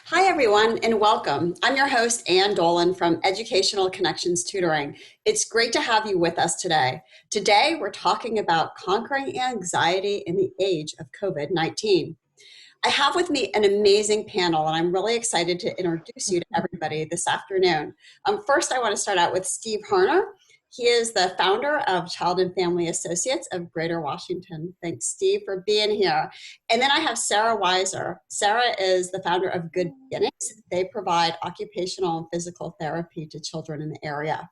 Hi, everyone, and welcome. I'm your host, Ann Dolin from Educational Connections Tutoring. It's great to have you with us today. Today, we're talking about conquering anxiety in the age of COVID-19. I have with me an amazing panel, and I'm really excited to introduce you to everybody this afternoon. First, I want to start out with Steve Harner. He is the founder of Child and Family Associates of Greater Washington. Thanks, Steve, for being here. And then I have Sara Weiser. Sara is the founder of Good Beginnings. They provide occupational and physical therapy to children in the area.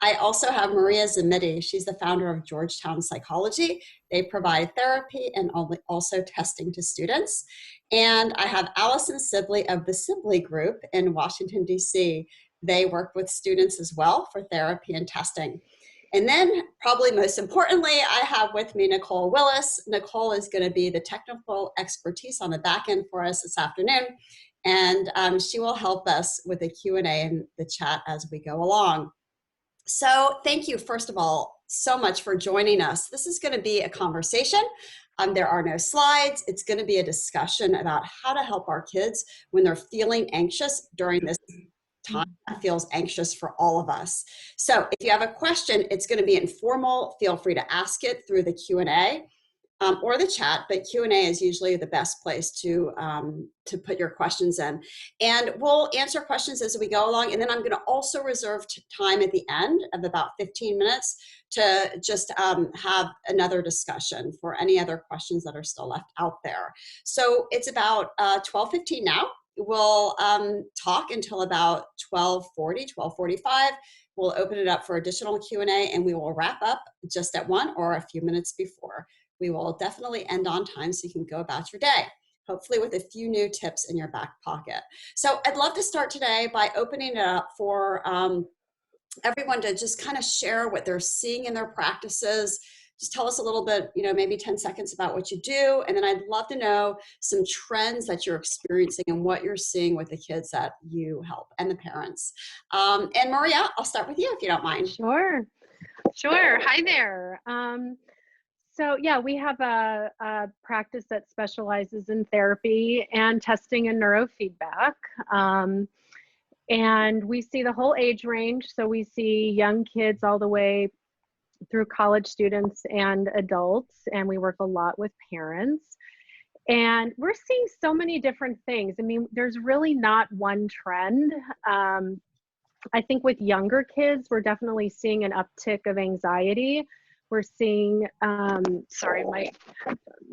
I also have Maria Zimmitti. She's the founder of Georgetown Psychology. They provide therapy and also testing to students. And I have Allison Sibley of the Sibley Group in Washington, D.C. They work with students as well for therapy and testing. And then, probably most importantly, I have with me Nicole Willis. Nicole is going to be the technical expertise on the back end for us this afternoon. And she will help us with the Q&A and the chat as we go along. So thank you, first of all, so much for joining us. This is going to be a conversation. There are no slides. It's going to be a discussion about how to help our kids when they're feeling anxious during this time that feels anxious for all of us. So if you have a question, it's going to be informal. Feel free to ask it through the Q&A. Or the chat, but Q&A is usually the best place to put your questions in. And we'll answer questions as we go along. And then I'm going to also reserve time at the end of about 15 minutes to just have another discussion for any other questions that are still left out there. So it's about 12:15 now. We'll talk until about 12:40, 12:45. We'll open it up for additional Q&A, and we will wrap up just at 1 or a few minutes before. We will definitely end on time so you can go about your day, hopefully with a few new tips in your back pocket. So I'd love to start today by opening it up for everyone to just kind of share what they're seeing in their practices. Just tell us a little bit, maybe 10 seconds about what you do. And then I'd love to know some trends that you're experiencing and what you're seeing with the kids that you help and the parents. And Maria, I'll start with you if you don't mind. Sure. Hi there. So yeah, we have a practice that specializes in therapy and testing and neurofeedback. And we see the whole age range. So we see young kids all the way through college students and adults. And we work a lot with parents. And we're seeing so many different things. I mean, there's really not one trend. I think with younger kids, we're definitely seeing an uptick of anxiety. We're seeing, sorry, my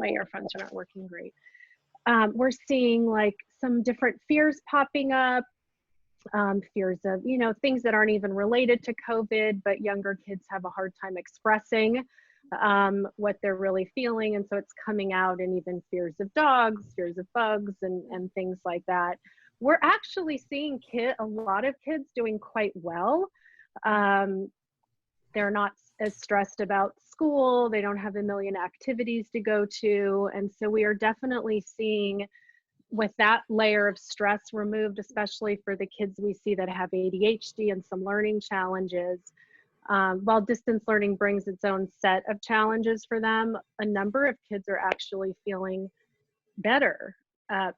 earphones are not working great. We're seeing like some different fears popping up, fears of, things that aren't even related to COVID, but younger kids have a hard time expressing what they're really feeling. And so it's coming out in even fears of dogs, fears of bugs, and things like that. We're actually seeing a lot of kids doing quite well. They're not as stressed about school. They don't have a million activities to go to. And so we are definitely seeing, with that layer of stress removed, especially for the kids we see that have ADHD and some learning challenges, while distance learning brings its own set of challenges for them, a number of kids are actually feeling better.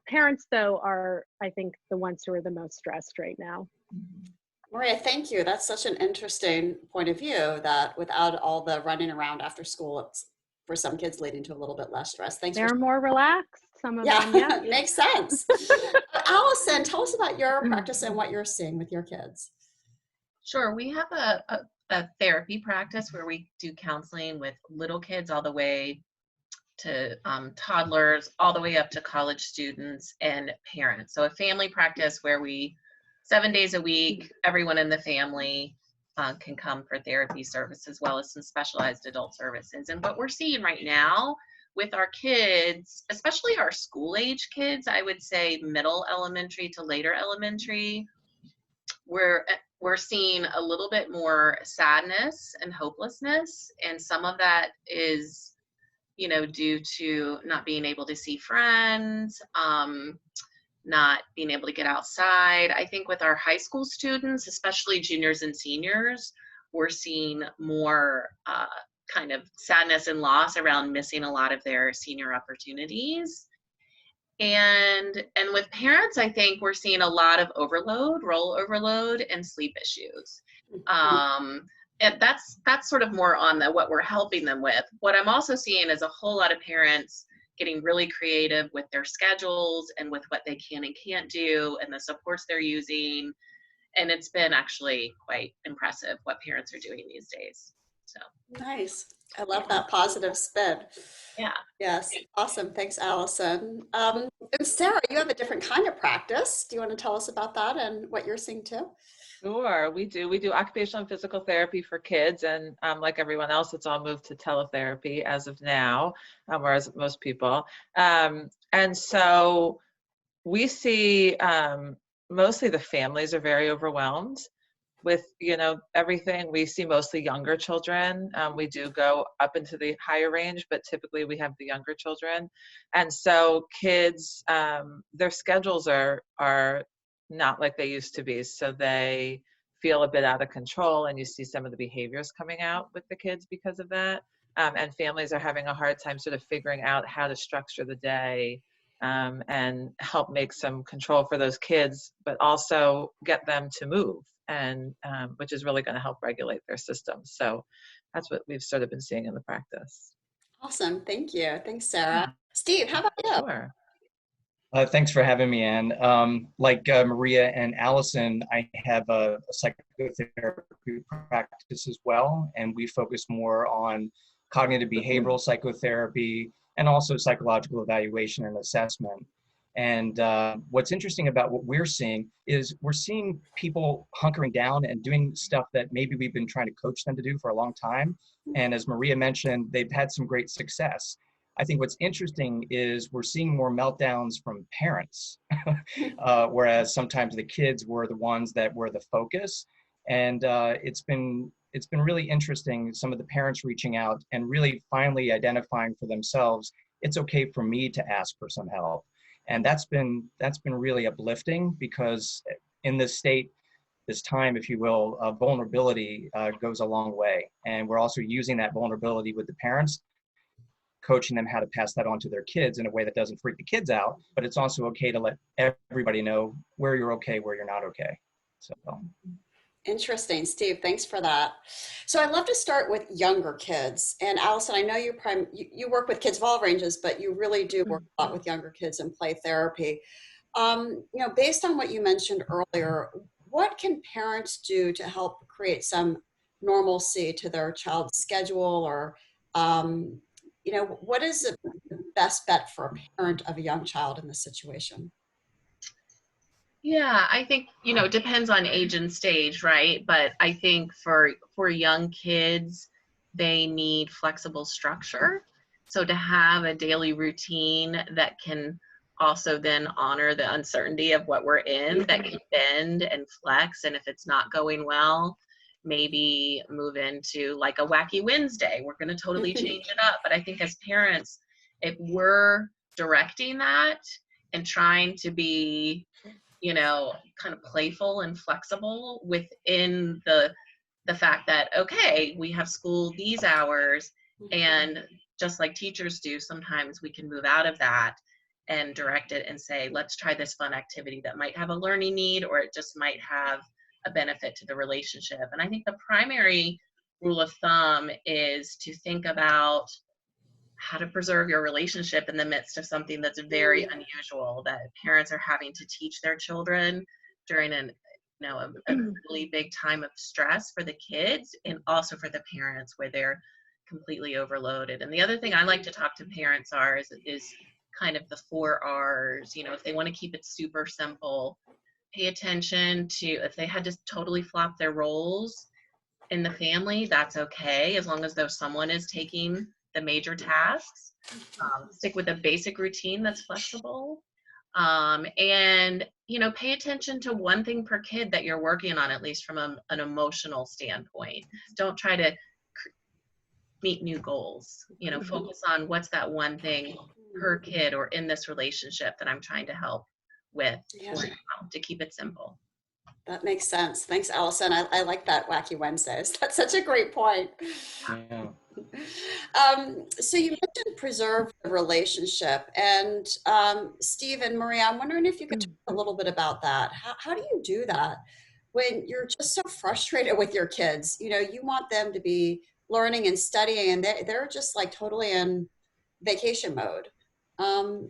Parents, though, are, I think, the ones who are the most stressed right now. Maria, thank you. That's such an interesting point of view, that without all the running around after school, it's for some kids leading to a little bit less stress. Thanks. They're more relaxed, some of them. Yeah, makes sense. Allison, tell us about your practice and what you're seeing with your kids. Sure. We have a therapy practice where we do counseling with little kids all the way to toddlers, all the way up to college students and parents. So a family practice where 7 days a week, everyone in the family can come for therapy service, as well as some specialized adult services. And what we're seeing right now with our kids, especially our school age kids, I would say middle elementary to later elementary, we're seeing a little bit more sadness and hopelessness. And some of that is, due to not being able to see friends, not being able to get outside. I think with our high school students, especially juniors and seniors, we're seeing more kind of sadness and loss around missing a lot of their senior opportunities. And with parents, I think we're seeing a lot of overload, role overload, and sleep issues. And that's sort of more on what we're helping them with. What I'm also seeing is a whole lot of parents getting really creative with their schedules and with what they can and can't do and the supports they're using. And it's been actually quite impressive what parents are doing these days. So Nice. I love that positive spin. yeah. Yes. Awesome. Thanks, Allison. And Sara, you have a different kind of practice. Do you want to tell us about that and what you're seeing too? Sure, we do. We do occupational and physical therapy for kids, and like everyone else, it's all moved to teletherapy as of now, whereas most people. And so we see mostly the families are very overwhelmed with everything. We see mostly younger children. We do go up into the higher range, but typically we have the younger children, and so kids, their schedules are not like they used to be, so they feel a bit out of control, and you see some of the behaviors coming out with the kids because of that. And families are having a hard time sort of figuring out how to structure the day, and help make some control for those kids, but also get them to move, and which is really going to help regulate their systems. So that's what we've sort of been seeing in the practice. Awesome. Thank you. Thanks, Sara. Yeah, Steve, how about you? sure. Thanks for having me, Anne. Like Maria and Allison, I have a psychotherapy practice as well, and we focus more on cognitive behavioral psychotherapy and also psychological evaluation and assessment. And what's interesting about what we're seeing is we're seeing people hunkering down and doing stuff that maybe we've been trying to coach them to do for a long time. And as Maria mentioned, they've had some great success. I think what's interesting is we're seeing more meltdowns from parents, whereas sometimes the kids were the ones that were the focus. And it's been really interesting, some of the parents reaching out and really finally identifying for themselves, it's okay for me to ask for some help. And that's been really uplifting, because in this state, this time, if you will, vulnerability goes a long way. And we're also using that vulnerability with the parents, coaching them how to pass that on to their kids in a way that doesn't freak the kids out, but it's also okay to let everybody know where you're okay, where you're not okay. So. Interesting, Steve. Thanks for that. So I'd love to start with younger kids. And Allison, I know you work with kids of all ranges, but you really do work a lot with younger kids in play therapy. Based on what you mentioned earlier, what can parents do to help create some normalcy to their child's schedule, or what is the best bet for a parent of a young child in this situation? Yeah, I think, it depends on age and stage, right? But I think for young kids, they need flexible structure. So to have a daily routine that can also then honor the uncertainty of what we're in, that can bend and flex. And if it's not going well, maybe move into like a wacky Wednesday. We're going to totally change it up. But I think as parents, if we're directing that and trying to be kind of playful and flexible within the fact that, okay, we have school these hours, and just like teachers do, sometimes we can move out of that and direct it and say, let's try this fun activity that might have a learning need, or it just might have a benefit to the relationship. And I think the primary rule of thumb is to think about how to preserve your relationship in the midst of something that's very unusual, that parents are having to teach their children during a really big time of stress for the kids and also for the parents, where they're completely overloaded. And the other thing I like to talk to parents is kind of the 4 R's. If they want to keep it super simple, pay attention to if they had to totally flop their roles in the family, that's okay, as long as though someone is taking the major tasks. Stick with a basic routine that's flexible, and pay attention to one thing per kid that you're working on, at least from an emotional standpoint. Don't try to meet new goals. Focus on what's that one thing per kid or in this relationship that I'm trying to help with, to keep it simple. That makes sense. Thanks, Allison. I like that wacky Wednesdays. That's such a great point. Yeah. So you mentioned preserve the relationship, and Steve and Maria, I'm wondering if you could talk a little bit about that. How do you do that when you're just so frustrated with your kids? You know, you want them to be learning and studying, and they're just like totally in vacation mode. Um,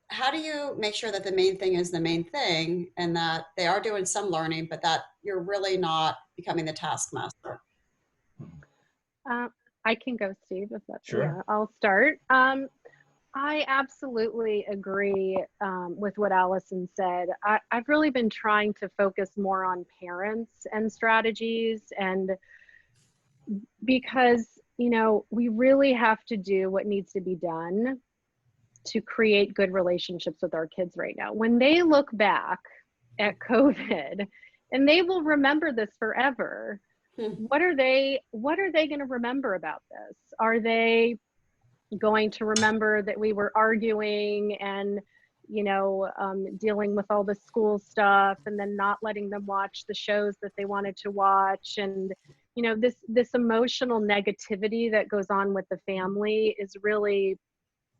how do you make sure that the main thing is the main thing, and that they are doing some learning, but that you're really not becoming the taskmaster? Uh, I can go, Steve, if that's, Sure. yeah, I'll start. I absolutely agree with what Allison said. I've really been trying to focus more on parents and strategies, and because, you know, we really have to do what needs to be done to create good relationships with our kids right now. When they look back at COVID, and they will remember this forever, what are they going to remember about this? Are they going to remember that we were arguing and, you know, dealing with all the school stuff, and then not letting them watch the shows that they wanted to watch? And, you know, this emotional negativity that goes on with the family is really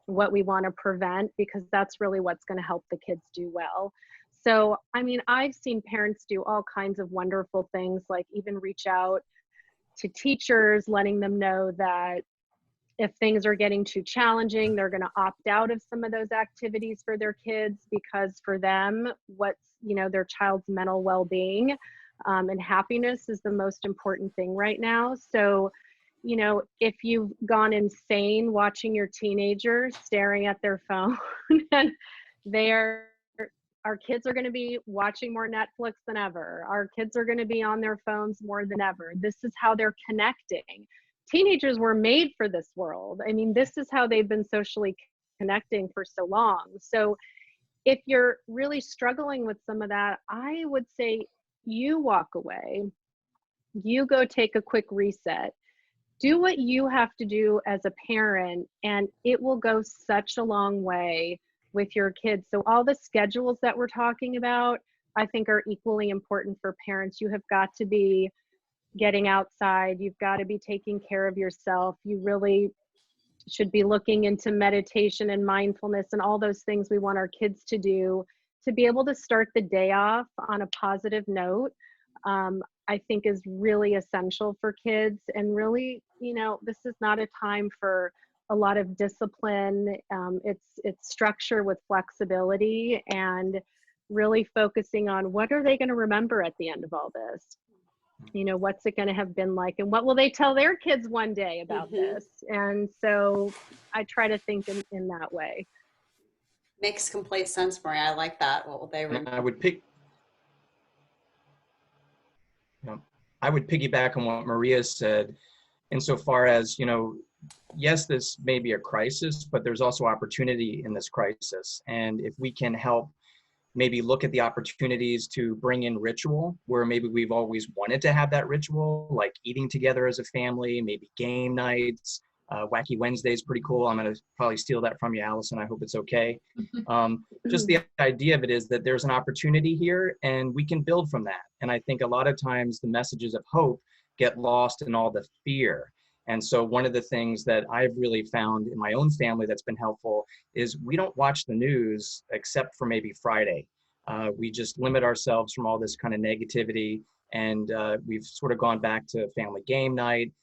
what we want to prevent, because that's really what's going to help the kids do well. So, I mean, I've seen parents do all kinds of wonderful things, like even reach out to teachers, letting them know that if things are getting too challenging, they're going to opt out of some of those activities for their kids, because for them, what's, you know, their child's mental well-being and happiness is the most important thing right now. So, you know, if you've gone insane watching your teenagers staring at their phone, and our kids are going to be watching more Netflix than ever. Our kids are going to be on their phones more than ever. This is how they're connecting. Teenagers were made for this world. I mean, this is how they've been socially connecting for so long. So if you're really struggling with some of that, I would say you walk away, you go take a quick reset, do what you have to do as a parent, and it will go such a long way with your kids. So all the schedules that we're talking about, I think, are equally important for parents. You have got to be getting outside. You've got to be taking care of yourself. You really should be looking into meditation and mindfulness and all those things we want our kids to do to be able to start the day off on a positive note. I think is really essential for kids. And really, you know, this is not a time for a lot of discipline. It's structure with flexibility, and really focusing on what are they going to remember at the end of all this? You know, what's it going to have been like, and what will they tell their kids one day about this? And so I try to think in that way. Makes complete sense, Maria. I like that. What will they remember? I would piggyback on what Maria said, insofar as, you know, yes, this may be a crisis, but there's also opportunity in this crisis. And if we can help maybe look at the opportunities to bring in ritual, where maybe we've always wanted to have that ritual, like eating together as a family, maybe game nights. Wacky Wednesday is pretty cool. I'm going to probably steal that from you, Allison. I hope it's okay. Just the idea of it is that there's an opportunity here, and we can build from that. And I think a lot of times the messages of hope get lost in all the fear. And so one of the things that I've really found in my own family that's been helpful is we don't watch the news except for maybe Friday. We just limit ourselves from all this kind of negativity, and we've sort of gone back to family game night.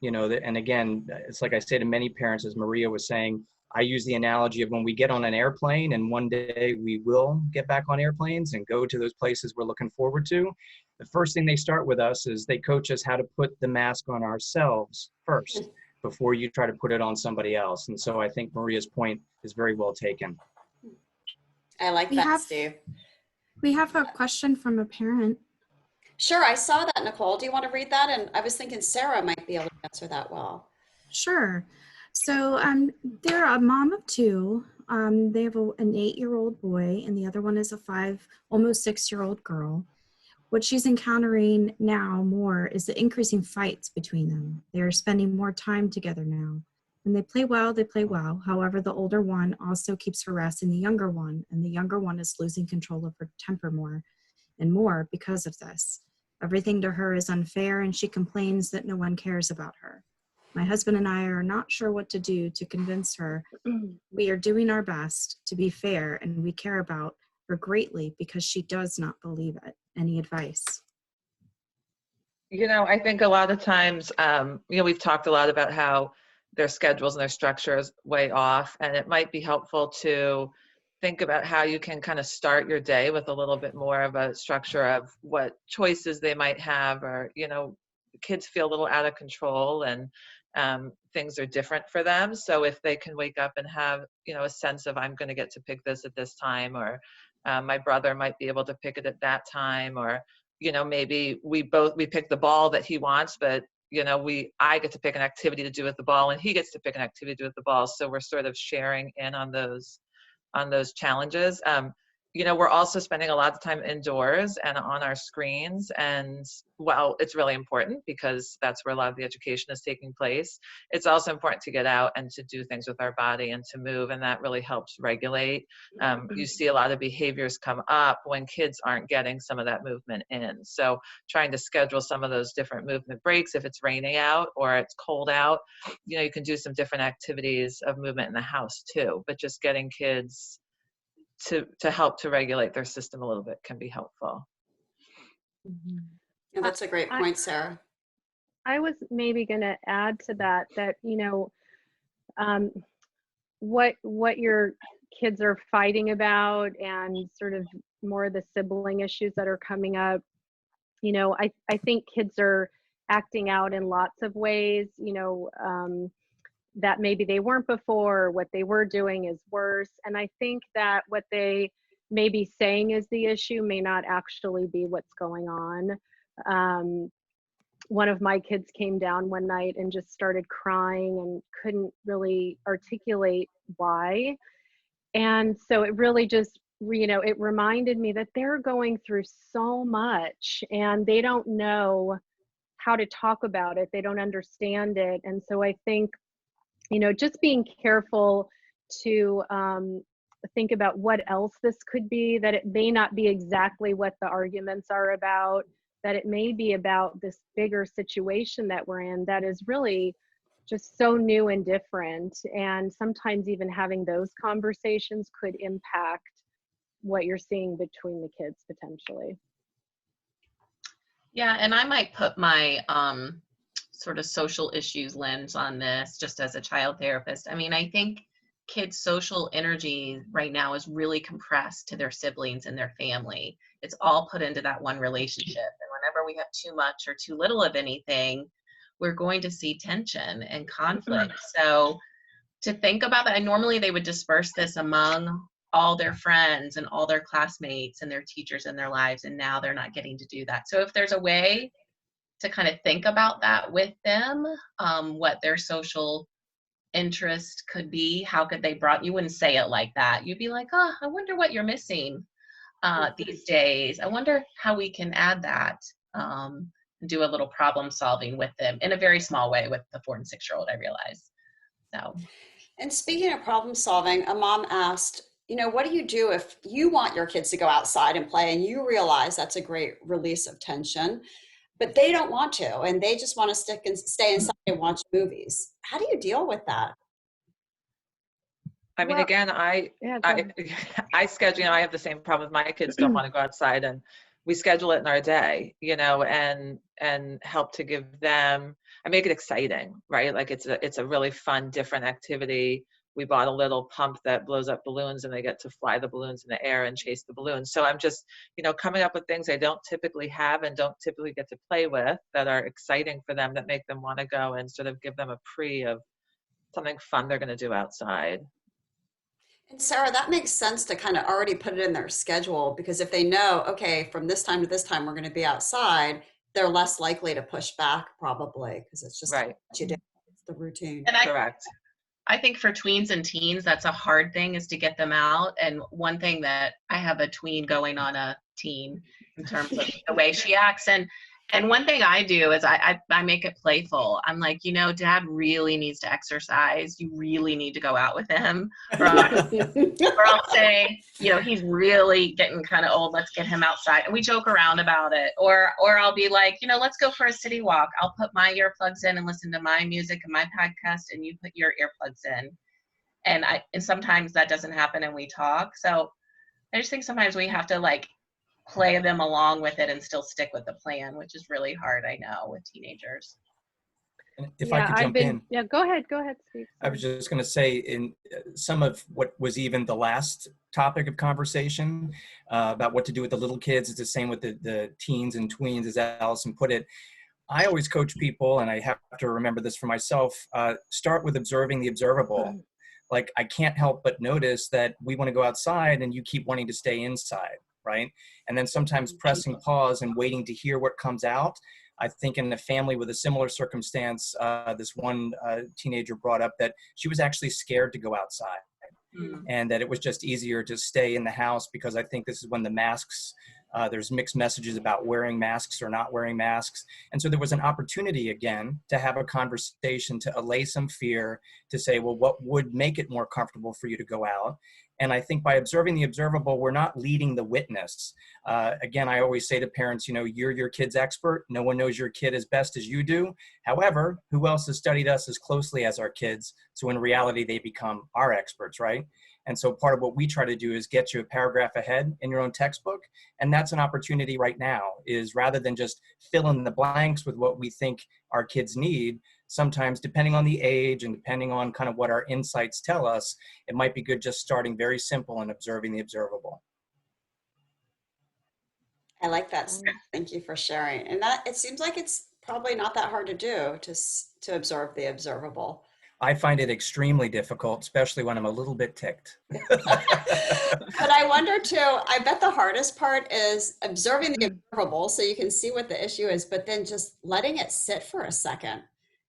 You know, and again, it's like I say to many parents, as Maria was saying, I use the analogy of when we get on an airplane, and one day we will get back on airplanes and go to those places we're looking forward to. The first thing they start with us is they coach us how to put the mask on ourselves first before you try to put it on somebody else. And so I think Maria's point is very well taken. I like that, Steve. We have a question from a parent. Sure, I saw that, Nicole. Do you want to read that? And I was thinking Sara might be able to answer that well. Sure. So they're a mom of two. They have an 8-year-old boy, and the other one is a almost 6-year-old girl. What she's encountering now more is the increasing fights between them. They're spending more time together now. When they play well, they play well. However, the older one also keeps harassing the younger one, and the younger one is losing control of her temper more and more because of this. Everything to her is unfair, and she complains that no one cares about her. My husband and I are not sure what to do to convince her. We are doing our best to be fair, and we care about her greatly because she does not believe it. Any advice? You know, I think a lot of times, you know, we've talked a lot about how their schedules and their structures way off, and it might be helpful to think about how you can kind of start your day with a little bit more of a structure of what choices they might have, or, you know, kids feel a little out of control, and things are different for them. So if they can wake up and have, you know, a sense of, I'm going to get to pick this at this time, or my brother might be able to pick it at that time, or, you know, maybe we pick the ball that he wants, but, you know, I get to pick an activity to do with the ball, and he gets to pick an activity to do with the ball. So we're sort of sharing in on those challenges. You know, we're also spending a lot of time indoors and on our screens, and while it's really important because that's where a lot of the education is taking place, it's also important to get out and to do things with our body and to move, and that really helps regulate. You see a lot of behaviors come up when kids aren't getting some of that movement in. So trying to schedule some of those different movement breaks, if it's raining out or it's cold out, you know, you can do some different activities of movement in the house too, but just getting kids to help to regulate their system a little bit can be helpful. Yeah, that's a great point, Sarah. I was maybe going to add to that, you know, what your kids are fighting about, and sort of more of the sibling issues that are coming up. You know, I think kids are acting out in lots of ways, you know, that maybe they weren't before, what they were doing is worse. And I think that what they may be saying is the issue may not actually be what's going on. One of my kids came down one night and just started crying and couldn't really articulate why. And so it really just, you know, it reminded me that they're going through so much and they don't know how to talk about it. They don't understand it. And so I think, you know, just being careful to think about what else this could be, that it may not be exactly what the arguments are about, that it may be about this bigger situation that we're in that is really just so new and different. And sometimes even having those conversations could impact what you're seeing between the kids potentially. Yeah, and I might put my sort of social issues lens on this just as a child therapist. I mean, I think kids' social energy right now is really compressed to their siblings and their family. It's all put into that one relationship. And whenever we have too much or too little of anything, we're going to see tension and conflict. So to think about that, and normally they would disperse this among all their friends and all their classmates and their teachers in their lives, and now they're not getting to do that. So if there's a way to kind of think about that with them, what their social interest could be, how could they you wouldn't say it like that. You'd be like, oh, I wonder what you're missing these days. I wonder how we can add that, and do a little problem solving with them in a very small way with the 4 and 6-year-old, I realize. So. And speaking of problem solving, a mom asked, you know, what do you do if you want your kids to go outside and play and you realize that's a great release of tension, but they don't want to, and they just want to stay inside and watch movies? How do you deal with that? I mean, again, I schedule, you know, I have the same problem with my kids don't want to go outside, and we schedule it in our day, you know, and help to give them, I make it exciting, right? Like it's a really fun, different activity. We bought a little pump that blows up balloons, and they get to fly the balloons in the air and chase the balloons. So I'm just, you know, coming up with things they don't typically have and don't typically get to play with that are exciting for them, that make them want to go, and sort of give them a of something fun they're going to do outside. And Sarah, that makes sense to kind of already put it in their schedule, because if they know, okay, from this time to this time, we're going to be outside, they're less likely to push back probably, because it's just right. what you do. It's the routine. And correct. I think for tweens and teens, that's a hard thing, is to get them out. And one thing that I have a tween going on a teen in terms of the way she acts. And And one thing I do is I make it playful. I'm like, you know, Dad really needs to exercise. You really need to go out with him. Or I'll say, you know, he's really getting kind of old. Let's get him outside. And we joke around about it. Or I'll be like, you know, let's go for a city walk. I'll put my earplugs in and listen to my music and my podcast, and you put your earplugs in. And sometimes that doesn't happen and we talk. So I just think sometimes we have to like play them along with it and still stick with the plan, which is really hard, I know, with teenagers. If I could jump in. Yeah, go ahead, Steve. I was just going to say, in some of what was even the last topic of conversation about what to do with the little kids, it's the same with the teens and tweens, as Allison put it. I always coach people, and I have to remember this for myself, start with observing the observable. Like, I can't help but notice that we want to go outside and you keep wanting to stay inside, right? And then sometimes pressing pause and waiting to hear what comes out. I think in a family with a similar circumstance, this one teenager brought up that she was actually scared to go outside, and that it was just easier to stay in the house, because I think this is when the masks, there's mixed messages about wearing masks or not wearing masks. And so there was an opportunity again to have a conversation, to allay some fear, to say, well, what would make it more comfortable for you to go out? And I think by observing the observable, we're not leading the witness. Again, I always say to parents, you know, you're your kid's expert. No one knows your kid as best as you do. However, who else has studied us as closely as our kids? So in reality, they become our experts, right? And so part of what we try to do is get you a paragraph ahead in your own textbook. And that's an opportunity right now, is rather than just fill in the blanks with what we think our kids need, sometimes depending on the age and depending on kind of what our insights tell us, it might be good just starting very simple and observing the observable. I like that. Thank you for sharing. And that, it seems like it's probably not that hard to do, to observe the observable. I find it extremely difficult, especially when I'm a little bit ticked. But I wonder too, I bet the hardest part is observing the observable so you can see what the issue is, but then just letting it sit for a second.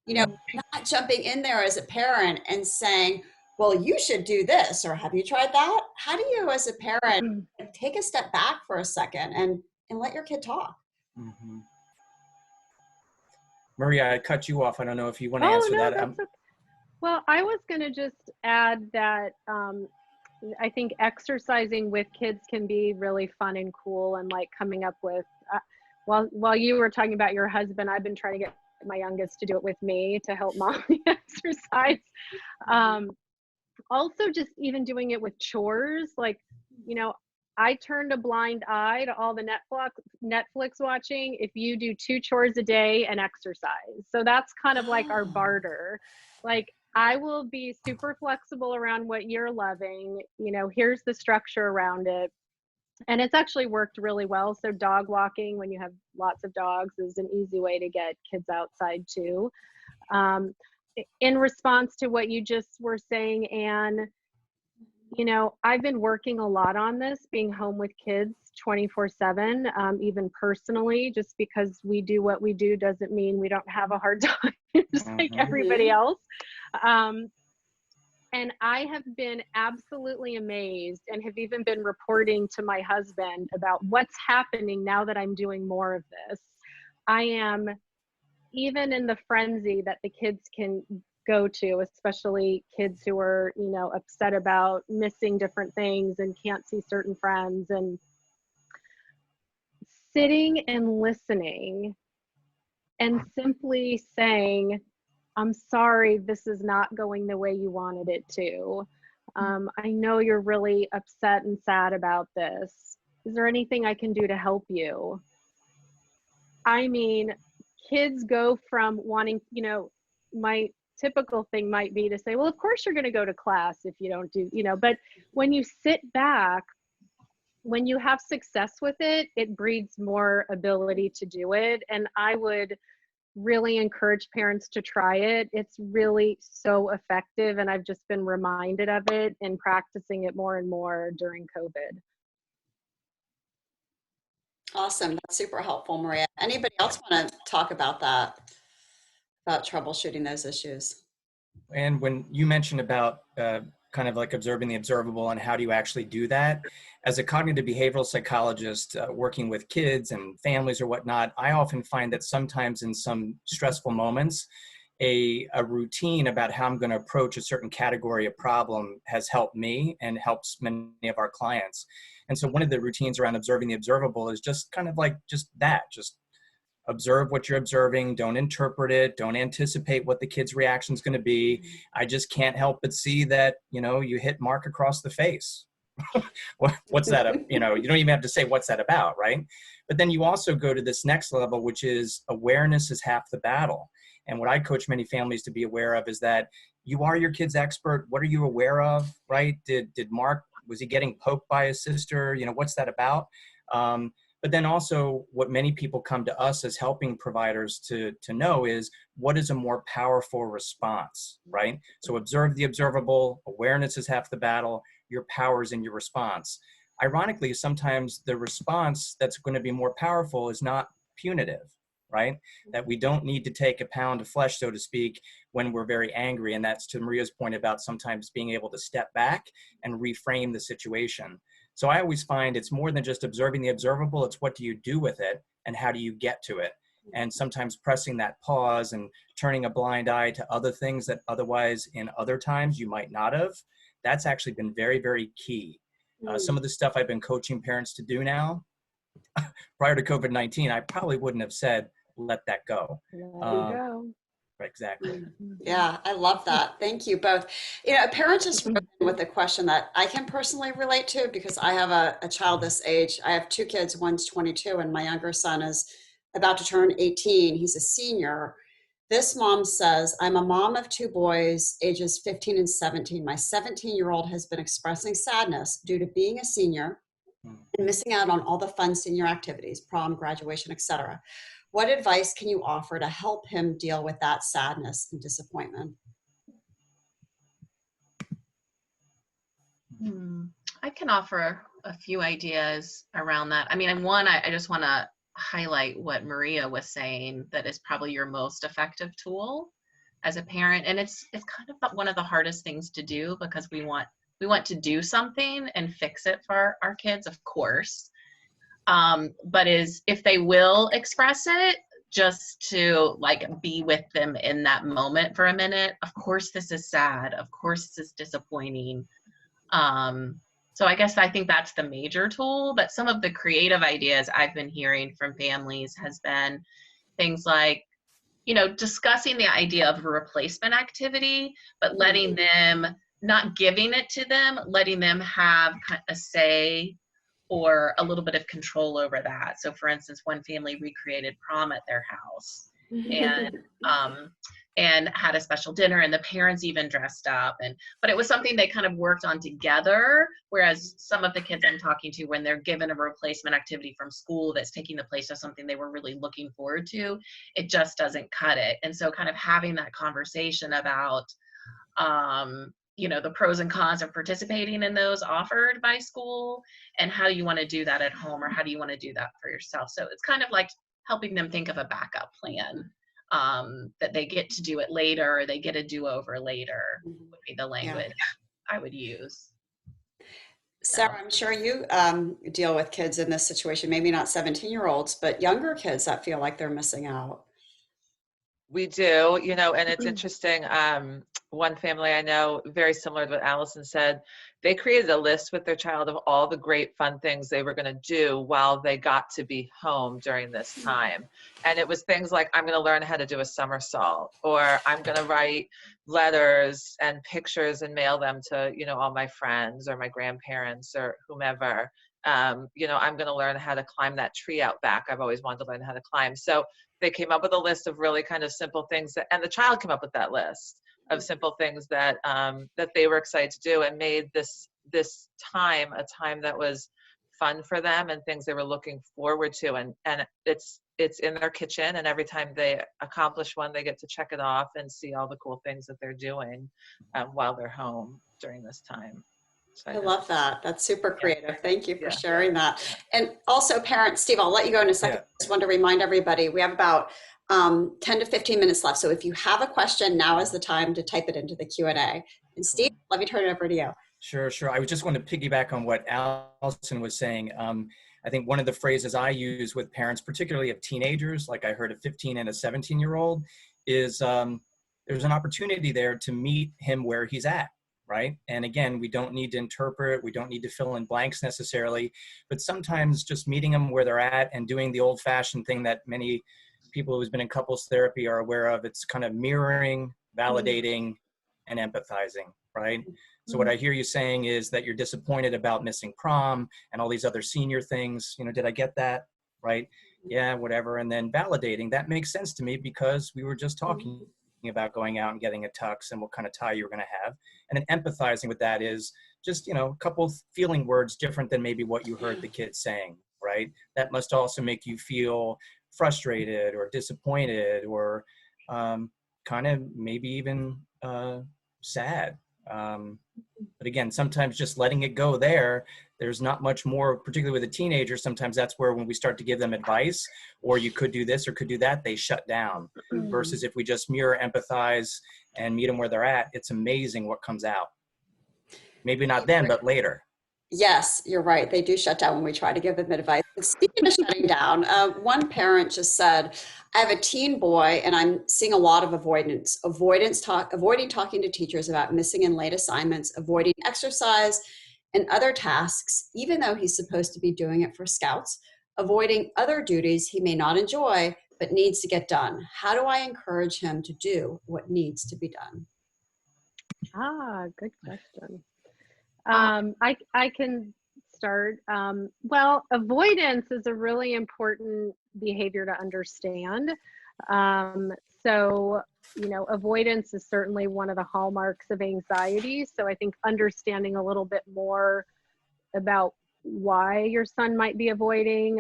You know, not jumping in there as a parent and saying, well, you should do this, or have you tried that? How do you as a parent take a step back for a second and let your kid talk? Mm-hmm. Maria, I cut you off. I don't know if you want to answer that. That's okay. Well, I was going to just add that I think exercising with kids can be really fun and cool, and like coming up with, while you were talking about your husband, I've been trying to get my youngest to do it with me to help mommy exercise. Also, just even doing it with chores, like, you know, I turned a blind eye to all the Netflix watching if you do 2 chores a day and exercise. So that's kind of like our barter. Like, I will be super flexible around what you're loving. You know, here's the structure around it. And it's actually worked really well. So dog walking, when you have lots of dogs, is an easy way to get kids outside too. In response to what you just were saying, Anne, you know, I've been working a lot on this, being home with kids 24/7, even personally, just because we do what we do doesn't mean we don't have a hard time, just like everybody else. And I have been absolutely amazed, and have even been reporting to my husband about what's happening now that I'm doing more of this. I am even in the frenzy that the kids can go to, especially kids who are, you know, upset about missing different things and can't see certain friends, and sitting and listening and simply saying, I'm sorry, this is not going the way you wanted it to. I know you're really upset and sad about this. Is there anything I can do to help you? I mean, kids go from wanting, you know, my typical thing might be to say, well, of course you're going to go to class if you don't do, you know, but when you sit back, when you have success with it, it breeds more ability to do it. And I would really encourage parents to try it. It's really so effective, and I've just been reminded of it and practicing it more and more during COVID. Awesome. That's super helpful, Maria. Anybody else want to talk about that, about troubleshooting those issues? And when you mentioned about kind of like observing the observable and how do you actually do that. As a cognitive behavioral psychologist working with kids and families or whatnot, I often find that sometimes in some stressful moments, a routine about how I'm going to approach a certain category of problem has helped me and helps many of our clients. And so one of the routines around observing the observable is just kind of like just observe what you're observing, don't interpret it, don't anticipate what the kid's reaction is going to be. I just can't help but see that, you hit Mark across the face. What's that? You don't even have to say what's that about, right? But then you also go to this next level, which is awareness is half the battle. And what I coach many families to be aware of is that you are your kid's expert. What are you aware of, right? Did Mark, was he getting poked by his sister? What's that about? But then also what many people come to us as helping providers to know is what is a more powerful response, right? So observe the observable, awareness is half the battle, your power is in your response. Ironically, sometimes the response that's going to be more powerful is not punitive, right? That we don't need to take a pound of flesh, so to speak, when we're very angry. And that's to Maria's point about sometimes being able to step back and reframe the situation. So I always find it's more than just observing the observable, it's what do you do with it and how do you get to it? And sometimes pressing that pause and turning a blind eye to other things that otherwise in other times you might not have, that's actually been very, very key. Some of the stuff I've been coaching parents to do now, prior to COVID-19, I probably wouldn't have said, let that go. Let it go. Exactly. Yeah, I love that. Thank you both. A parent just wrote in with a question that I can personally relate to because I have a child this age. I have two kids, one's 22 and my younger son is about to turn 18. He's a senior. This mom says, I'm a mom of two boys, ages 15 and 17. My 17-year-old has been expressing sadness due to being a senior and missing out on all the fun senior activities, prom, graduation, etc. What advice can you offer to help him deal with that sadness and disappointment? I can offer a few ideas around that. I mean, one, I just want to highlight what Maria was saying, that is probably your most effective tool as a parent. And it's kind of one of the hardest things to do because we want to do something and fix it for our kids, of course. But if they will express it, just to be with them in that moment for a minute. Of course, this is sad. Of course, this is disappointing. So I think that's the major tool, but some of the creative ideas I've been hearing from families has been things like, discussing the idea of a replacement activity, but letting them, not giving it to them, letting them have a say or a little bit of control over that. So for instance, one family recreated prom at their house and had a special dinner, and the parents even dressed up, but it was something they kind of worked on together, whereas some of the kids I'm talking to, when they're given a replacement activity from school that's taking the place of something they were really looking forward to, it just doesn't cut it. And so kind of having that conversation about the pros and cons of participating in those offered by school, and how you want to do that at home, or how do you want to do that for yourself. So it's kind of like helping them think of a backup plan, that they get to do it later, or they get a do-over later, would be the language I would use. Sara, I'm sure you deal with kids in this situation, maybe not 17-year-olds, but younger kids that feel like they're missing out. We do, and it's interesting. One family I know, very similar to what Allison said, they created a list with their child of all the great fun things they were going to do while they got to be home during this time. And it was things like, I'm going to learn how to do a somersault, or I'm going to write letters and pictures and mail them to, all my friends or my grandparents or whomever. I'm going to learn how to climb that tree out back. I've always wanted to learn how to climb. So they came up with a list of really kind of simple things and the child came up with that list of simple things that that they were excited to do, and made this time a time that was fun for them and things they were looking forward to. And it's in their kitchen, and every time they accomplish one, they get to check it off and see all the cool things that they're doing while they're home during this time. So I love that. That's super creative. Thank you for sharing that. And also parents, Steve, I'll let you go in a second. I just want to remind everybody, we have about 10 to 15 minutes left. So if you have a question, now is the time to type it into the Q&A. And Steve, let me turn it over to you. Sure, sure. I was just going to piggyback on what Allison was saying. I think one of the phrases I use with parents, particularly of teenagers, like I heard a 15 and a 17-year-old, is there's an opportunity there to meet him where he's at, right? And again, we don't need to interpret, we don't need to fill in blanks necessarily, but sometimes just meeting them where they're at and doing the old-fashioned thing that many people who's been in couples therapy are aware of. It's kind of mirroring, validating, and empathizing, right? So what I hear you saying is that you're disappointed about missing prom and all these other senior things. You know, did I get that? Right? Yeah, whatever. And then validating, that makes sense to me because we were just talking about going out and getting a tux and what kind of tie you were going to have. And then empathizing with that is just, you know, a couple feeling words different than maybe what you heard the kids saying, right? That must also make you feel frustrated or disappointed or kind of maybe even sad. But again, sometimes just letting it go there's not much more, particularly with a teenager. Sometimes that's where when we start to give them advice or you could do this or could do that, they shut down. Versus if we just mirror, empathize, and meet them where they're at, it's amazing what comes out. Maybe not then, but later. Yes, you're right. They do shut down when we try to give them advice. And speaking of shutting down, one parent just said, I have a teen boy and I'm seeing a lot of avoiding talking to teachers about missing and late assignments, avoiding exercise and other tasks, even though he's supposed to be doing it for scouts, avoiding other duties he may not enjoy, but needs to get done. How do I encourage him to do what needs to be done? Good question. I can start. Well, avoidance is a really important behavior to understand. So, you know, avoidance is certainly one of the hallmarks of anxiety. So I think understanding a little bit more about why your son might be avoiding,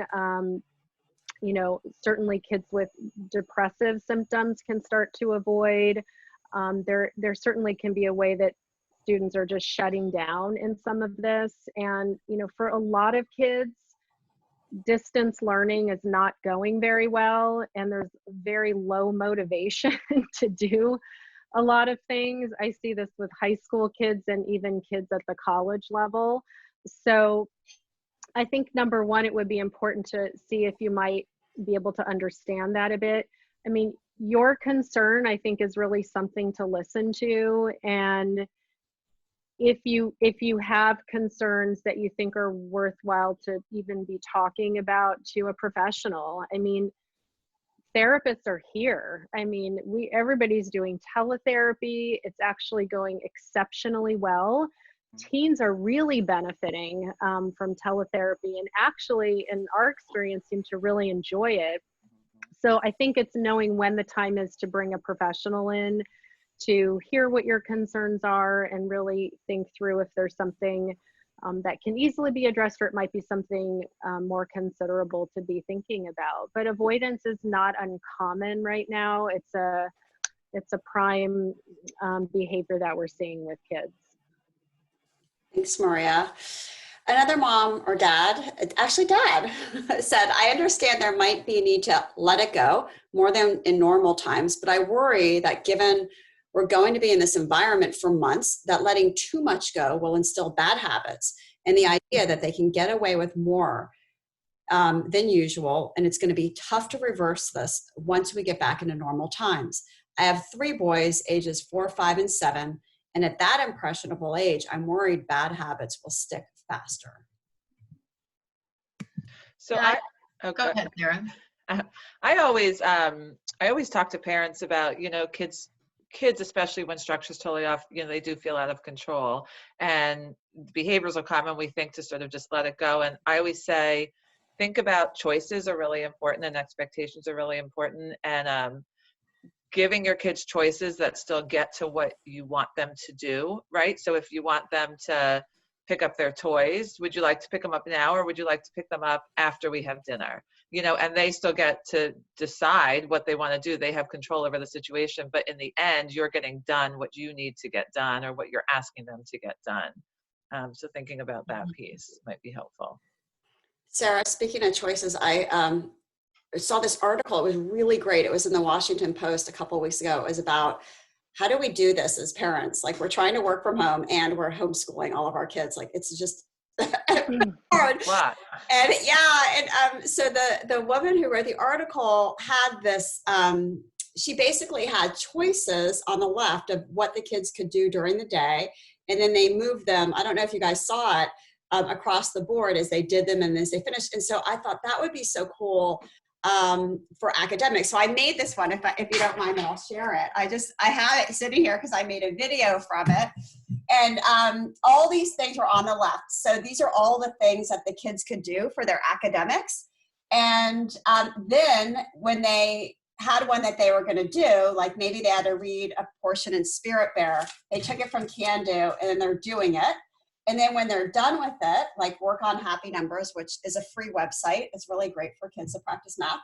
you know, certainly kids with depressive symptoms can start to avoid. There certainly can be a way that students are just shutting down in some of this. And, you know, for a lot of kids, distance learning is not going very well, and there's very low motivation to do a lot of things. I see this with high school kids and even kids at the college level. So I think number one, it would be important to see if you might be able to understand that a bit. I mean, your concern, I think, is really something to listen to. And if you have concerns that you think are worthwhile to even be talking about to a professional, I mean, therapists are here. I mean, everybody's doing teletherapy. It's actually going exceptionally well. Teens are really benefiting from teletherapy, and actually, in our experience, seem to really enjoy it. So I think it's knowing when the time is to bring a professional in to hear what your concerns are and really think through if there's something that can easily be addressed, or it might be something more considerable to be thinking about. But avoidance is not uncommon right now. It's a prime behavior that we're seeing with kids. Thanks, Maria. Another mom or dad, actually dad, said, I understand there might be a need to let it go more than in normal times, but I worry that given we're going to be in this environment for months, that letting too much go will instill bad habits and the idea that they can get away with more than usual. And it's going to be tough to reverse this once we get back into normal times. I have 3 boys, ages 4, 5, and 7. And at that impressionable age, I'm worried bad habits will stick faster. So go ahead, Sara. I always talk to parents about, you know, kids, especially when structure's totally off, you know, they do feel out of control, and behaviors will come and we think to sort of just let it go. And I always say, think about choices are really important and expectations are really important, and giving your kids choices that still get to what you want them to do, right? So if you want them to pick up their toys, would you like to pick them up now, or would you like to pick them up after we have dinner? You know, and they still get to decide what they want to do. They have control over the situation, but in the end, you're getting done what you need to get done or what you're asking them to get done. So thinking about that piece might be helpful. Sara, speaking of choices, I saw this article. It was really great. It was in the Washington Post a couple of weeks ago. It was about how do we do this as parents? Like, we're trying to work from home and we're homeschooling all of our kids. Like, it's just hard. Wow. And yeah, and so the woman who wrote the article had this, she basically had choices on the left of what the kids could do during the day. And then they moved them, I don't know if you guys saw it, across the board as they did them and as they finished. And so I thought that would be so cool for academics. So I made this one, if you don't mind, then I'll share it. I have it sitting here because I made a video from it. And all these things were on the left. So these are all the things that the kids could do for their academics. And then when they had one that they were going to do, like maybe they had to read a portion in Spirit Bear, they took it from Can Do and then they're doing it. And then when they're done with it, like Work on Happy Numbers, which is a free website, it's really great for kids to practice math,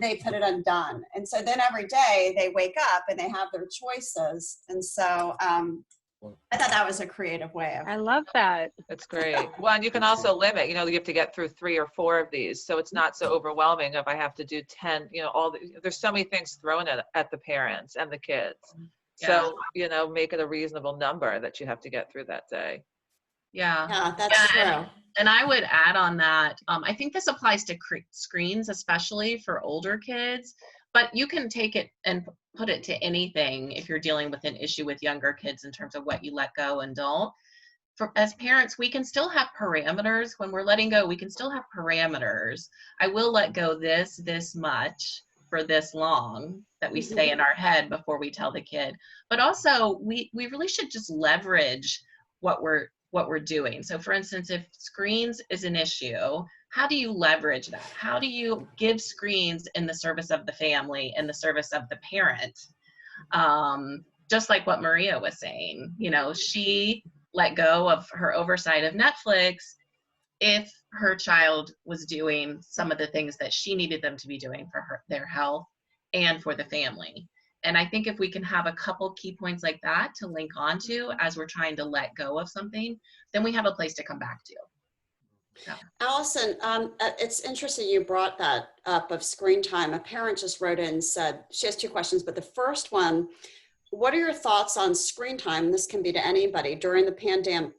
they put it on done. And so then every day they wake up and they have their choices. And so I thought that was a creative way of. I love that. That's great. Well, and you can also limit, you have to get through 3 or 4 of these. So it's not so overwhelming if I have to do 10, there's so many things thrown at the parents and the kids. Yeah. So, make it a reasonable number that you have to get through that day. Yeah, that's true. And I would add on that, I think this applies to screens, especially for older kids, but you can take it and put it to anything if you're dealing with an issue with younger kids in terms of what you let go and don't. As parents, we can still have parameters. When we're letting go, we can still have parameters. I will let go this much for this long, that we say in our head before we tell the kid. But also, we really should just leverage what we're doing. So for instance, if screens is an issue, how do you leverage that? How do you give screens in the service of the family, in the service of the parent? Just like what Maria was saying, she let go of her oversight of Netflix if her child was doing some of the things that she needed them to be doing for their health and for the family. And I think if we can have a couple key points like that to link onto as we're trying to let go of something, then we have a place to come back to. Yeah. Allison, it's interesting you brought that up of screen time. A parent just wrote in and said, she has 2 questions, but the first one, what are your thoughts on screen time? This can be to anybody during the pandemic.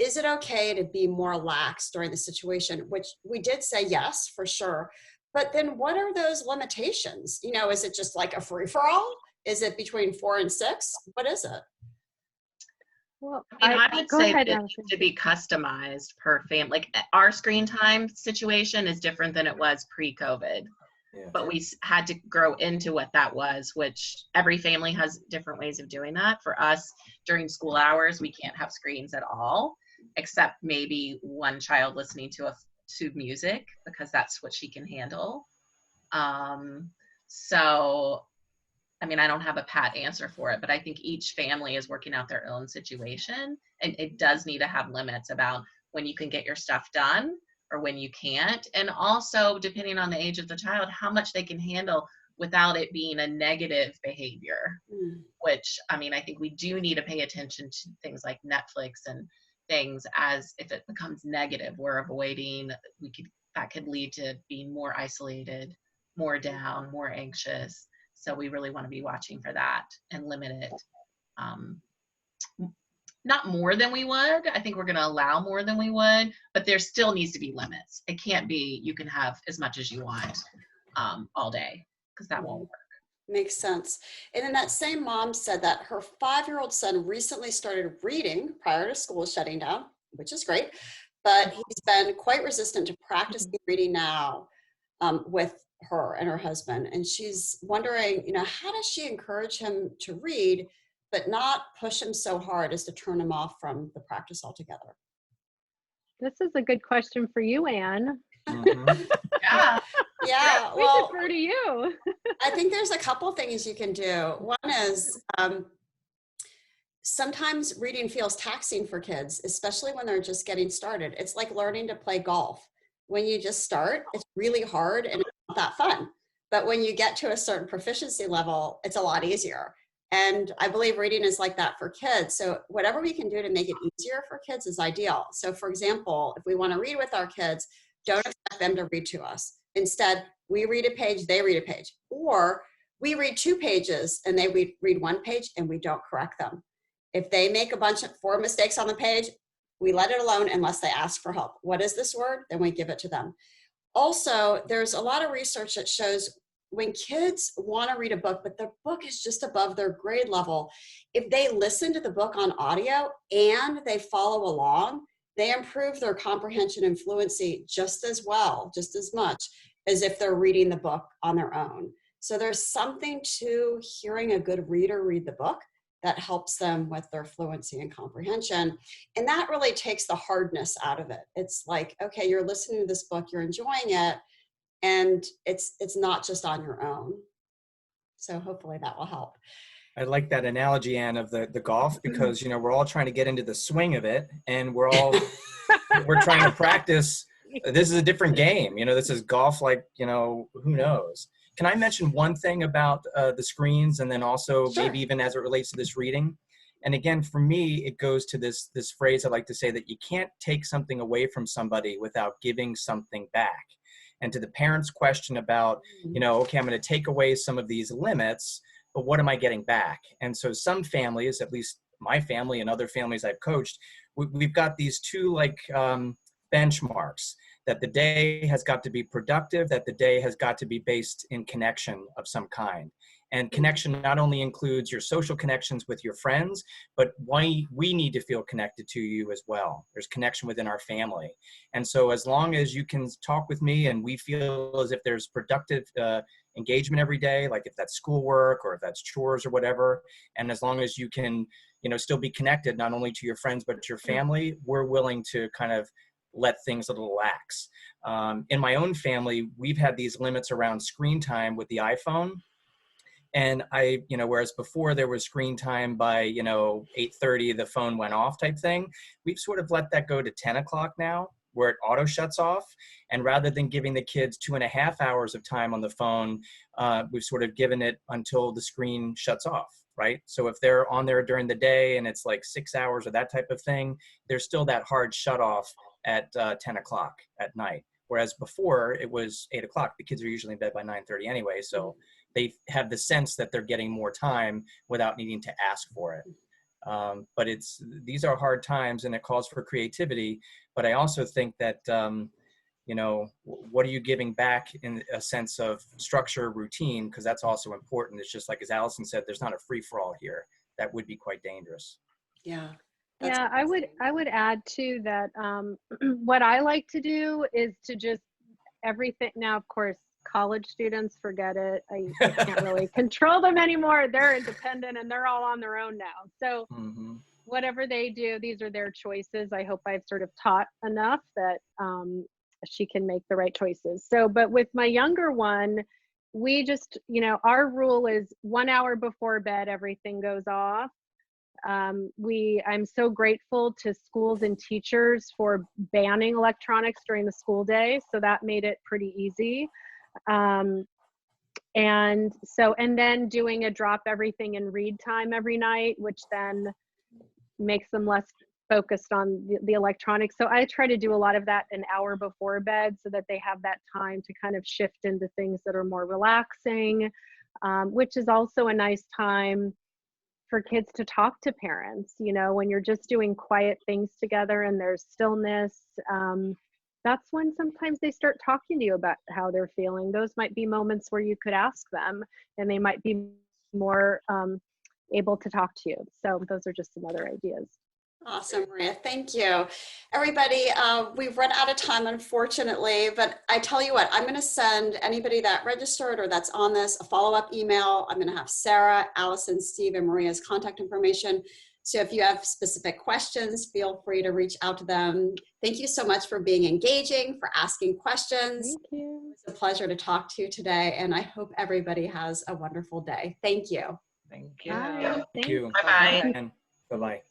Is it okay to be more lax during the situation? Which we did say yes, for sure. But then what are those limitations? Is it just like a free-for-all? Is it between 4 and 6? What is it? Well, I would go say ahead, that it Allison. needs to be customized per family. Like, our screen time situation is different than it was pre-COVID. Yeah. But we had to grow into what that was, which every family has different ways of doing that. For us, during school hours, we can't have screens at all, except maybe one child listening to music, because that's what she can handle. So, I don't have a pat answer for it, but I think each family is working out their own situation, and it does need to have limits about when you can get your stuff done or when you can't. And also, depending on the age of the child, how much they can handle without it being a negative behavior, which, I think we do need to pay attention to things like Netflix and things, as if it becomes negative, we're avoiding, that could lead to being more isolated, more down, more anxious. So we really want to be watching for that and limit it. Not more than we would. I think we're going to allow more than we would, but there still needs to be limits. It can't be you can have as much as you want all day, because that won't work. Makes sense. And then that same mom said that her 5-year-old son recently started reading prior to school shutting down, which is great, but he's been quite resistant to practicing reading now with her and her husband. And she's wondering, how does she encourage him to read, but not push him so hard as to turn him off from the practice altogether? This is a good question for you, Anne. Yeah. We Well, defer to you. I think there's a couple things you can do. One is sometimes reading feels taxing for kids, especially when they're just getting started. It's like learning to play golf. When you just start, it's really hard and it's not that fun. But when you get to a certain proficiency level, it's a lot easier. And I believe reading is like that for kids. So whatever we can do to make it easier for kids is ideal. So for example, if we want to read with our kids, don't expect them to read to us. Instead, we read a page, they read a page. Or we read 2 pages and they read 1 page and we don't correct them. If they make a bunch of 4 mistakes on the page, we let it alone unless they ask for help. What is this word? Then we give it to them. Also, there's a lot of research that shows when kids want to read a book, but the book is just above their grade level, if they listen to the book on audio and they follow along, they improve their comprehension and fluency just as well, just as much as if they're reading the book on their own. So there's something to hearing a good reader read the book that helps them with their fluency and comprehension. And that really takes the hardness out of it. It's like, okay, you're listening to this book, you're enjoying it, and it's not just on your own. So hopefully that will help. I like that analogy, Anne, of the golf, because, you know, we're all trying to get into the swing of it, and we're trying to practice. This is a different game. You know, this is golf, like, you know, who knows? Can I mention one thing about the screens, and then also Sure. maybe even as it relates to this reading? And again, for me, it goes to this phrase I like to say, that you can't take something away from somebody without giving something back. And to the parents' question about, you know, okay, I'm going to take away some of these limits, but what am I getting back? And so some families, at least my family and other families I've coached, we've got these 2 like benchmarks, that the day has got to be productive, that the day has got to be based in connection of some kind. And connection not only includes your social connections with your friends, but we need to feel connected to you as well. There's connection within our family. And so as long as you can talk with me and we feel as if there's productive engagement every day, like if that's schoolwork or if that's chores or whatever, and as long as you can, you know, still be connected not only to your friends but to your family, we're willing to kind of let things a little lax. In my own family, we've had these limits around screen time with the iPhone. And you know, whereas before there was screen time by, you know, 8:30, the phone went off type thing, we've sort of let that go to 10 o'clock now, where it auto shuts off. And rather than giving the kids 2.5 hours of time on the phone, we've sort of given it until the screen shuts off, right? So if they're on there during the day and it's like 6 hours or that type of thing, there's still that hard shut off at 10 o'clock at night. Whereas before it was 8 o'clock, the kids are usually in bed by 9:30 anyway. So they have the sense that they're getting more time without needing to ask for it. But these are hard times and it calls for creativity. But I also think that, you know, what are you giving back in a sense of structure, routine? Because that's also important. It's just like, as Allison said, there's not a free for all here. That would be quite dangerous. Yeah. Yeah, I would add too that what I like to do is to just everything. Now, of course, college students, forget it. I can't really control them anymore. They're independent and they're all on their own now. So whatever they do, these are their choices. I hope I've sort of taught enough that she can make the right choices. So, but with my younger one, we just, you know, our rule is 1 hour before bed, everything goes off. I'm so grateful to schools and teachers for banning electronics during the school day. So that made it pretty easy. And then doing a drop everything and read time every night, which then makes them less focused on the electronics. So I try to do a lot of that an hour before bed so that they have that time to kind of shift into things that are more relaxing, which is also a nice time for kids to talk to parents. You know, when you're just doing quiet things together and there's stillness, that's when sometimes they start talking to you about how they're feeling. Those might be moments where you could ask them and they might be more able to talk to you. So those are just some other ideas. Awesome, Maria. Thank you. Everybody, we've run out of time, unfortunately, but I tell you what, I'm going to send anybody that registered or that's on this a follow-up email. I'm going to have Sara, Allison, Steve, and Maria's contact information. So if you have specific questions, feel free to reach out to them. Thank you so much for being engaging, for asking questions. Thank you. It's a pleasure to talk to you today, and I hope everybody has a wonderful day. Thank you. Thank you. Bye. Thank you. Bye-bye. Bye-bye.